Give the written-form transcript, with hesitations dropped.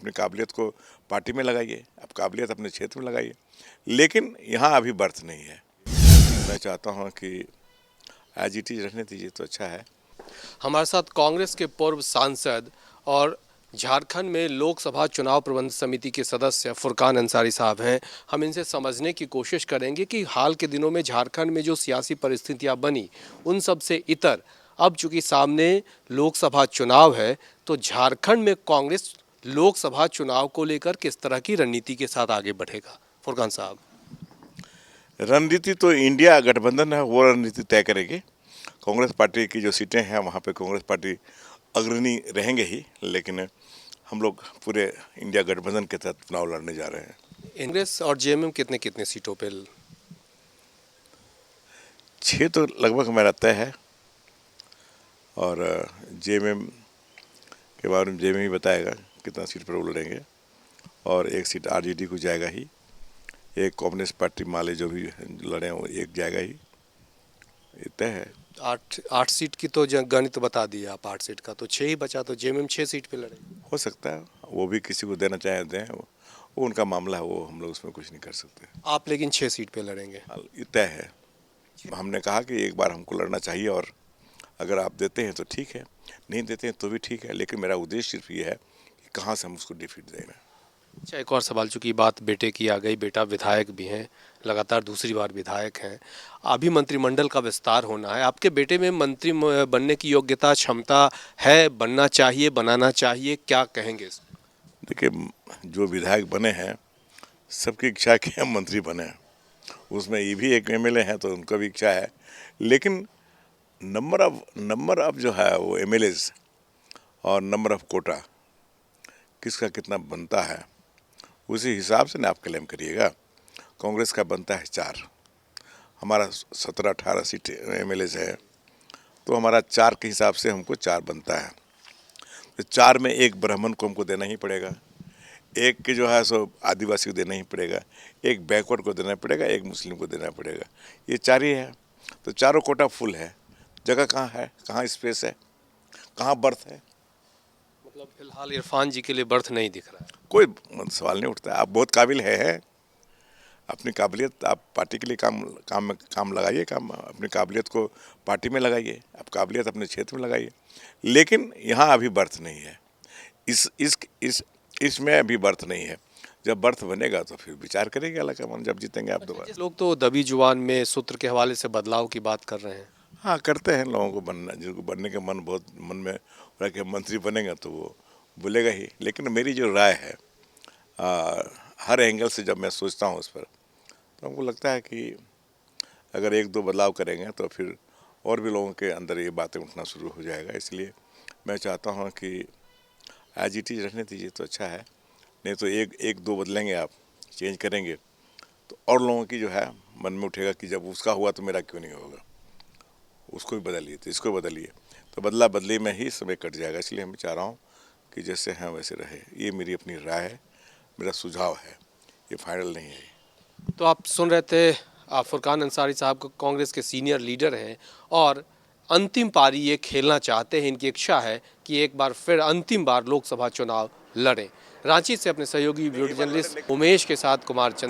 अपनी काबिलियत को पार्टी में लगाइए, आप काबिलियत अपने क्षेत्र में लगाइए, लेकिन यहाँ अभी बर्थ नहीं है। मैं चाहता हूँ कि एज इट इज रहने दीजिए तो अच्छा है। हमारे साथ कांग्रेस के पूर्व सांसद और झारखंड में लोकसभा चुनाव प्रबंध समिति के सदस्य फुरकान अंसारी साहब हैं। हम इनसे समझने की कोशिश करेंगे कि हाल के दिनों में झारखंड में जो सियासी परिस्थितियां बनी उन सब से इतर अब चूंकि सामने लोकसभा चुनाव है तो झारखंड में कांग्रेस लोकसभा चुनाव को लेकर किस तरह की रणनीति के साथ आगे बढ़ेगा। फुरकान साहब, रणनीति तो इंडिया गठबंधन है, वो रणनीति तय करेगी। कांग्रेस पार्टी की जो सीटें हैं वहाँ पे कांग्रेस पार्टी अग्रणी रहेंगे ही, लेकिन हम लोग पूरे इंडिया गठबंधन के तहत चुनाव लड़ने जा रहे हैं। कांग्रेस और जेएमएम कितने कितने सीटों पे? 6 तो लगभग मेरा तय है, और जेएमएम के बारे में जेएमएम ही बताएगा कितना सीट पर वो लड़ेंगे, और 1 सीट आरजेडी को जाएगा ही, एक कम्युनिस्ट पार्टी माले जो भी लड़े वो एक जाएगा ही, ये तय है। 8 सीट की तो गणित बता दिया आप, 8 सीट का तो 6 ही बचा, तो जेएमएम 6 सीट पे लड़े। हो सकता है वो भी किसी को देना चाहे दें, वो उनका मामला है, वो हम लोग उसमें कुछ नहीं कर सकते। आप लेकिन 6 सीट पे लड़ेंगे? ये तय है। हमने कहा कि एक बार हमको लड़ना चाहिए, और अगर आप देते हैं तो ठीक है, नहीं देते हैं तो भी ठीक है, लेकिन मेरा उद्देश्य सिर्फ ये है कि कहाँ से हम उसको डिफीट देना। अच्छा, एक और सवाल, चूंकि बात बेटे की आ गई, बेटा विधायक भी हैं, लगातार दूसरी बार विधायक हैं, अभी मंत्रिमंडल का विस्तार होना है, आपके बेटे में मंत्री बनने की योग्यता क्षमता है, बनना चाहिए, बनाना चाहिए, क्या कहेंगे इस? देखिए, जो विधायक बने हैं सबकी इच्छा है कि हम मंत्री बने, उसमें ये भी एक एमएलए हैं तो उनका भी इच्छा है, लेकिन नंबर ऑफ जो है वो एमएलएज और नंबर ऑफ कोटा किसका कितना बनता है उसी हिसाब से ना आप क्लेम करिएगा। कांग्रेस का बनता है 4, हमारा 17-18 सीट एमएलएज है, तो हमारा 4 के हिसाब से हमको 4 बनता है, तो 4 में एक ब्राह्मण को हमको देना ही पड़ेगा, एक के जो है सो आदिवासी को देना ही पड़ेगा, एक बैकवर्ड को देना पड़ेगा, एक मुस्लिम को देना पड़ेगा, ये 4 ही है, तो चारों कोटा फुल है। जगह कहाँ है, कहाँ स्पेस है, कहाँ बर्थ है? मतलब फिलहाल इरफान जी के लिए बर्थ नहीं दिख रहा है? कोई सवाल नहीं उठता है। आप बहुत काबिल है, अपनी काबिलियत आप पार्टी के लिए काम लगाइए, अपनी काबिलियत को पार्टी में लगाइए, आप काबिलियत अपने क्षेत्र में लगाइए, लेकिन यहाँ अभी बर्थ नहीं है, इसमें अभी बर्थ नहीं है। जब बर्थ बनेगा तो फिर विचार करेंगे अलग मन, जब जीतेंगे आप दोबारा। लोग तो दबी जुबान में सूत्र के हवाले से बदलाव की बात कर रहे हैं। हाँ, करते हैं लोगों को बनना, जिनको बनने के बहुत मन में हो रहा कि मंत्री बनेगा तो वो बोलेगा ही, लेकिन मेरी जो राय है हर एंगल से जब मैं सोचता हूँ उस पर, तो हमको लगता है कि अगर 1-2 बदलाव करेंगे तो फिर और भी लोगों के अंदर ये बातें उठना शुरू हो जाएगा। इसलिए मैं चाहता हूँ कि एज इट इज रहने दीजिए तो अच्छा है, नहीं तो 1-2 बदलेंगे आप, चेंज करेंगे तो और लोगों की जो है मन में उठेगा कि जब उसका हुआ तो मेरा क्यों नहीं होगा, उसको भी बदलिए तो इसको बदलिए, तो बदला बदली में ही समय कट जाएगा। इसलिए मैं चाह रहा हूँ कि जैसे हैं वैसे रहे, ये मेरी अपनी राय है, मेरा सुझाव है, ये फाइनल नहीं है। तो आप सुन रहे थे फुरकान अंसारी साहब को, कांग्रेस के सीनियर लीडर हैं और अंतिम पारी ये खेलना चाहते हैं, इनकी इच्छा है कि एक बार फिर अंतिम बार लोकसभा चुनाव लड़ें। रांची से अपने सहयोगी वीडियो जर्नलिस्ट उमेश के साथ कुमार चंद्र।